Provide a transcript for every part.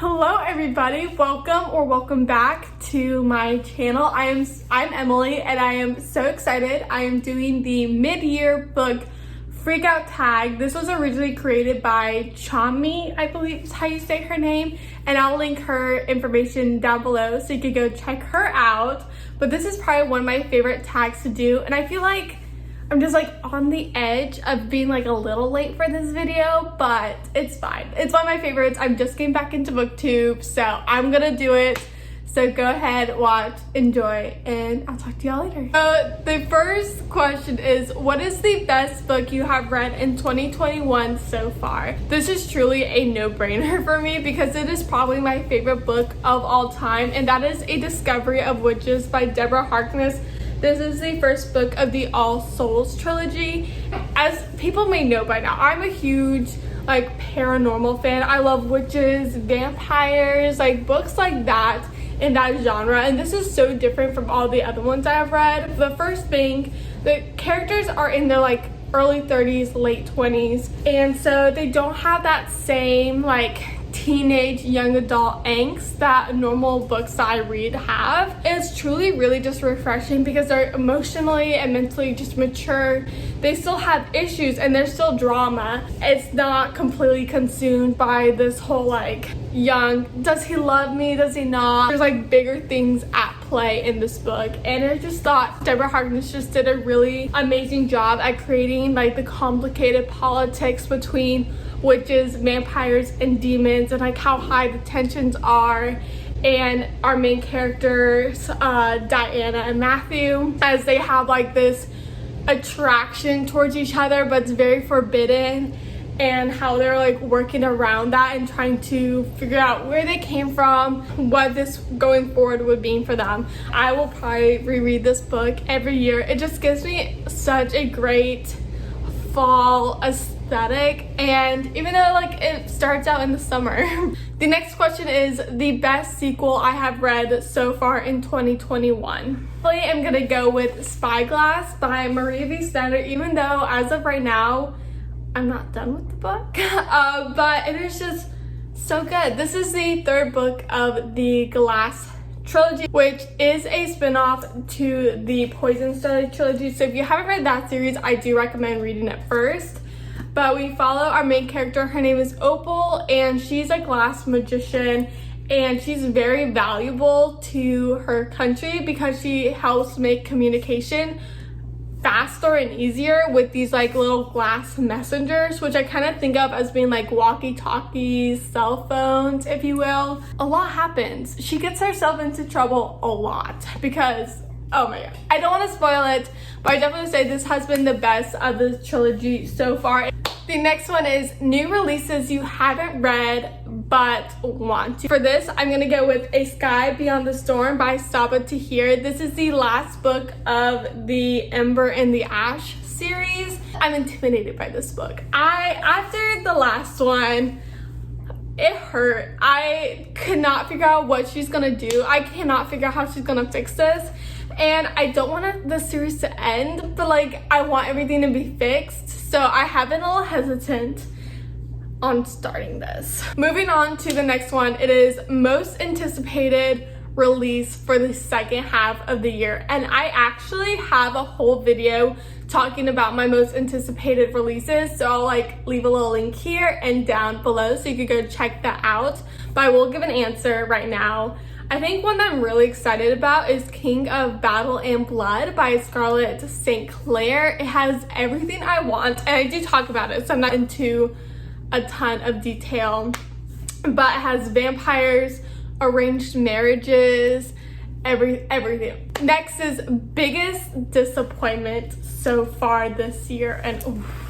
Hello everybody, welcome back to my channel. I'm Emily and I am so excited. I am doing the mid-year book Freakout tag. This was originally created by Chami, I believe is how you say her name, and I'll link her information down below so you can go check her out. But this is probably one of my favorite tags to do, and I feel like I'm just like on the edge of being like a little late for this video, but it's fine. It's one of my favorites. I'm just getting back into booktube, so I'm gonna do it. So go ahead, watch, enjoy, and I'll talk to y'all later. So the first question is, what is the best book you have read in 2021 so far? This is truly a no-brainer for me because it is probably my favorite book of all time, and that is A Discovery of Witches by Deborah Harkness. This is the first book of the All Souls trilogy. As people may know by now, I'm a huge like paranormal fan. I love witches, vampires, like books like that in that genre, and this is so different from all the other ones I have read. The first thing, the characters are in their like early 30s, late 20s, and so they don't have that same like teenage young adult angst that normal books that I read have. It's truly really just refreshing because they're emotionally and mentally just mature. They still have issues and there's still drama. It's not completely consumed by this whole like young, does he love me, does he not? There's like bigger things at play in this book, and I just thought Deborah Harkness just did a really amazing job at creating like the complicated politics between witches, vampires, and demons, and like how high the tensions are. And our main characters, Diana and Matthew, as they have like this attraction towards each other, but it's very forbidden, and how they're like working around that and trying to figure out where they came from, what this going forward would mean for them. I will probably reread this book every year. It just gives me such a great fall aesthetic, and even though like it starts out in the summer. The next question is the best sequel I have read so far in 2021. I'm gonna go with Spyglass by Maria V. Snyder, even though as of right now I'm not done with the book. But it is just so good. This is the third book of the Glass trilogy, which is a spin-off to the Poison Study trilogy. So if you haven't read that series, I do recommend reading it first. But we follow our main character. Her name is Opal, and she's a glass magician, and she's very valuable to her country because she helps make communication faster and easier with these like little glass messengers, which I kind of think of as being like walkie-talkies, cell phones, if you will. A lot happens. She gets herself into trouble a lot because, oh my god, I don't want to spoil it, but I definitely say this has been the best of the trilogy so far. The next one is new releases you haven't read but want to. For this, I'm gonna go with A Sky Beyond the Storm by Saba Tahir. This is the last book of the Ember and the Ash series. I'm intimidated by this book. After the last one, it hurt. I could not figure out what she's gonna do. I cannot figure out how she's gonna fix this. And I don't want the series to end, but like I want everything to be fixed. So I have been a little hesitant on starting this. Moving on to the next one, it is most anticipated release for the second half of the year. And I actually have a whole video talking about my most anticipated releases. So I'll like leave a little link here and down below so you could go check that out. But I will give an answer right now. I think one that I'm really excited about is King of Battle and Blood by Scarlett St. Clair. It has everything I want, and I do talk about it, so I'm not into a ton of detail, but it has vampires, arranged marriages, everything. Next is biggest disappointment so far this year, and oof.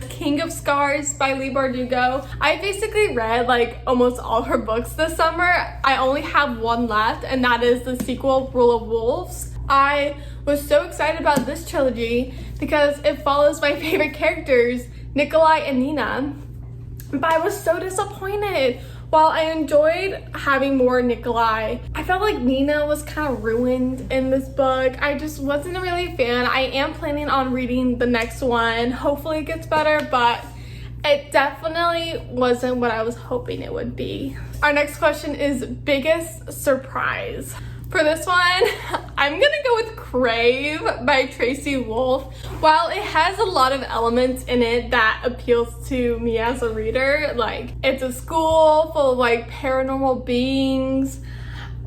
King of Scars by Leigh Bardugo. I basically read like almost all her books this summer. I only have one left, and that is the sequel, Rule of Wolves. I was so excited about this trilogy because it follows my favorite characters, Nikolai and Nina, but I was so disappointed. While I enjoyed having more Nikolai, I felt like Nina was kind of ruined in this book. I just wasn't really a fan. I am planning on reading the next one. Hopefully it gets better, but It definitely wasn't what I was hoping it would be. Our next question is biggest surprise. For this one, I'm gonna go with Crave by Tracy Wolff. While it has a lot of elements in it that appeals to me as a reader, like it's a school full of like paranormal beings,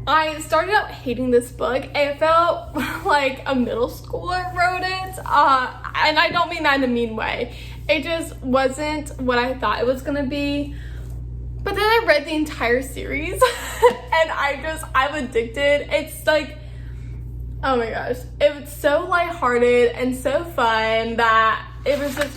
I started out hating this book. It felt like a middle schooler wrote it, and I don't mean that in a mean way. It just wasn't what I thought it was gonna be. But then I read the entire series and I'm addicted. It's like, oh my gosh. It was so lighthearted and so fun that it was just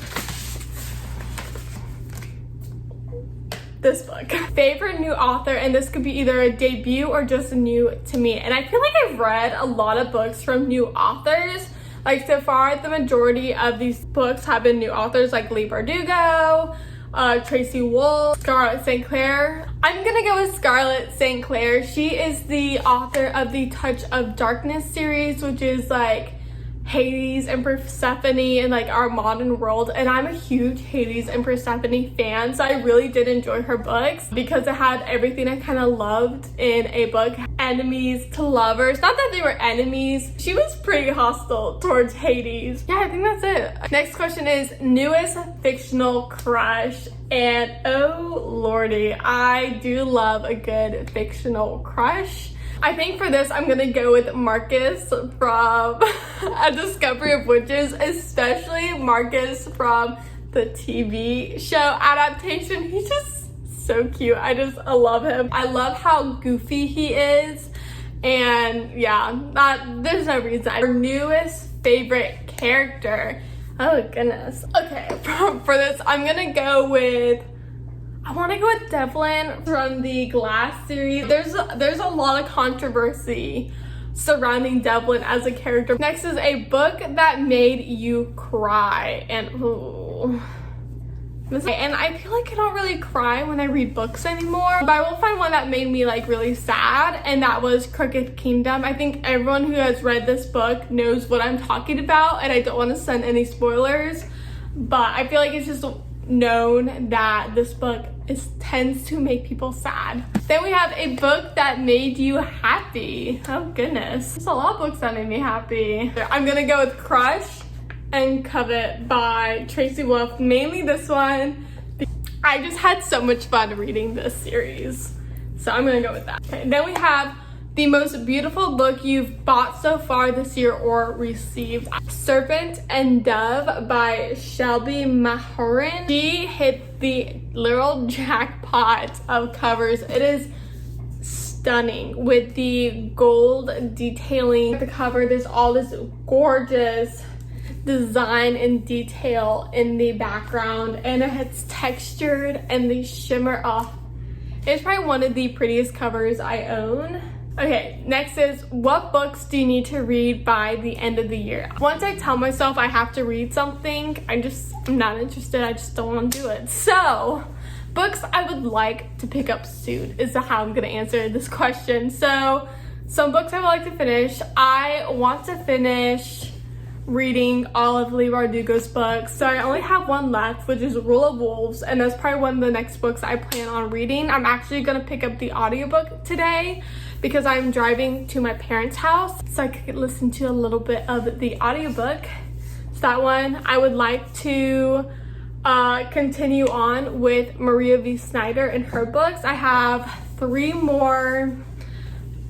this book. Favorite new author, and this could be either a debut or just new to me. And I feel like I've read a lot of books from new authors. Like so far, the majority of these books have been new authors like Leigh Bardugo, Tracy Wolff, Scarlett St. Clair. I'm gonna go with Scarlett St. Clair. She is the author of the Touch of Darkness series, which is like Hades and Persephone in like our modern world, and I'm a huge Hades and Persephone fan, so I really did enjoy her books because it had everything I kind of loved in a book. Enemies to lovers, not that they were enemies, she was pretty hostile towards Hades. Yeah, I think that's it. Next question is newest fictional crush, and oh lordy, I do love a good fictional crush. I think for this, I'm gonna go with Marcus from A Discovery of Witches, especially Marcus from the TV show adaptation. He's just so cute. I love him. I love how goofy he is. And yeah, there's no reason. Our newest favorite character. Oh goodness. Okay, for this, I'm gonna go with, I want to go with Devlin from the Glass series. There's a lot of controversy surrounding Devlin as a character. Next is a book that made you cry, and and I feel like I don't really cry when I read books anymore, but I will find one that made me like really sad, and that was Crooked Kingdom. I think everyone who has read this book knows what I'm talking about, and I don't want to send any spoilers, but I feel like it's just known that this book tends to make people sad. Then we have a book that made you happy. Oh goodness, there's a lot of books that made me happy. I'm gonna go with Crush and Covet by Tracy Wolff, mainly this one. I just had so much fun reading this series, so I'm gonna go with that. Okay, then we have the most beautiful book you've bought so far this year or received. Serpent and Dove by Shelby Mahoran. She hit the literal jackpot of covers. It is stunning with the gold detailing the cover. There's all this gorgeous design and detail in the background, and it's textured and the shimmer off. It's probably one of the prettiest covers I own. Okay, next is what books do you need to read by the end of the year? Once I tell myself I have to read something, I'm not interested. I just don't want to do it. So, books I would like to pick up soon is how I'm going to answer this question. So, some books I would like to finish. I want to finish reading all of Leigh Bardugo's books. So I only have one left, which is Rule of Wolves, and that's probably one of the next books I plan on reading. I'm actually going to pick up the audiobook today because I'm driving to my parents' house, so I could listen to a little bit of the audiobook. So that one, I would like to continue on with Maria V. Snyder and her books. I have 3 more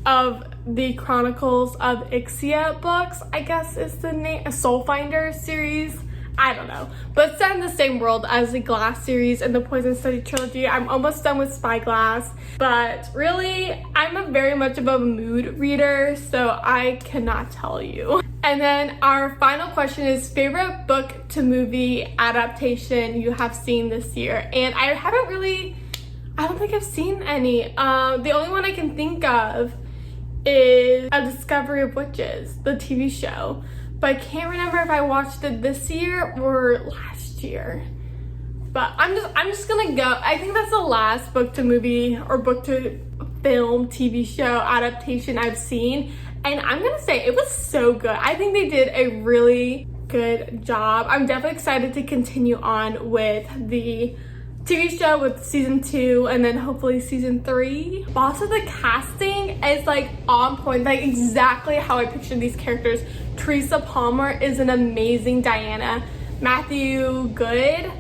of the Chronicles of Ixia books, I guess is the name, a Soul Finder series. I don't know, but set in the same world as the Glass series and the Poison Study trilogy. I'm almost done with Spyglass, but really, I'm a very much of a mood reader, so I cannot tell you. And then our final question is favorite book to movie adaptation you have seen this year. And I don't think I've seen any. The only one I can think of is A Discovery of Witches, the TV show. But I can't remember if I watched it this year or last year. But I'm just gonna go. I think that's the last book to movie or book to film TV show adaptation I've seen. And I'm gonna say it was so good. I think they did a really good job. I'm definitely excited to continue on with the TV show with season 2 and then hopefully season 3. Also, the casting is like on point, like exactly how I pictured these characters. Teresa Palmer is an amazing Diana. Matthew Good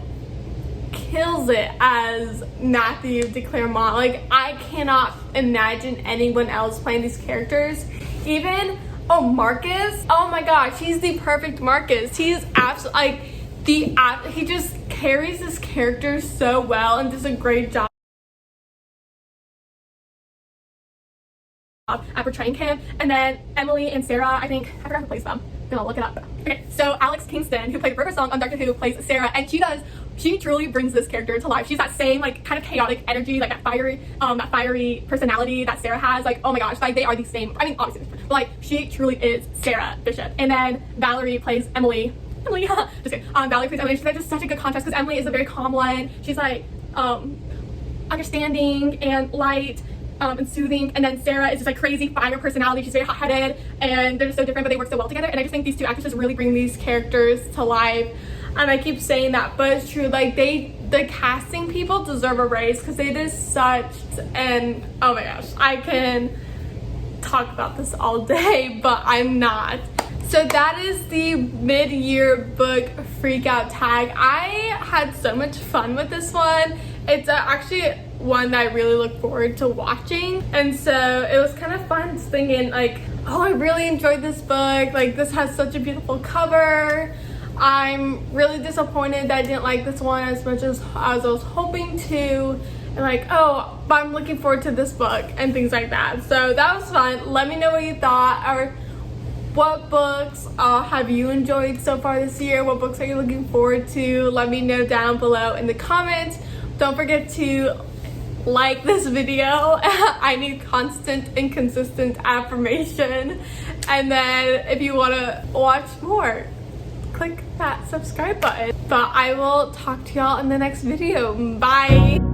kills it as Matthew de Clermont. Like, I cannot imagine anyone else playing these characters. Even Marcus, oh my gosh, he's the perfect Marcus. He's absolutely like he just carries this character so well and does a great job at portraying him. And then Emily and Sarah, I forgot who plays them. I'm gonna look it up. Okay, so Alex Kingston, who played River Song on Doctor Who, plays Sarah, and she truly brings this character to life. She's that same like kind of chaotic energy, like that fiery personality that Sarah has. Like, oh my gosh, like they are the same. I mean, obviously, but like she truly is Sarah Bishop. And then Valerie plays Emily. Just kidding. Valerie plays Emily. She's like just such a good contrast because Emily is a very calm one. She's like understanding and light. And soothing, and then Sarah is just like crazy fire personality. She's very hot-headed, and they're just so different, but they work so well together. And I just think these two actresses really bring these characters to life. And I keep saying that, but it's true. Like the casting people deserve a raise because they did such and oh my gosh, I can talk about this all day, but I'm not. So that is the mid-year book Freakout tag. I had so much fun with this one. It's actually one that I really look forward to watching, and so it was kind of fun just thinking like, oh, I really enjoyed this book. Like, this has such a beautiful cover. I'm really disappointed that I didn't like this one as much as I was hoping to, and like, oh, but I'm looking forward to this book and things like that. So that was fun. Let me know what you thought, or what books have you enjoyed so far this year? What books are you looking forward to? Let me know down below in the comments. Don't forget to like this video. I need constant and consistent affirmation. And then if you want to watch more, click that subscribe button. But I will talk to y'all in the next video. Bye.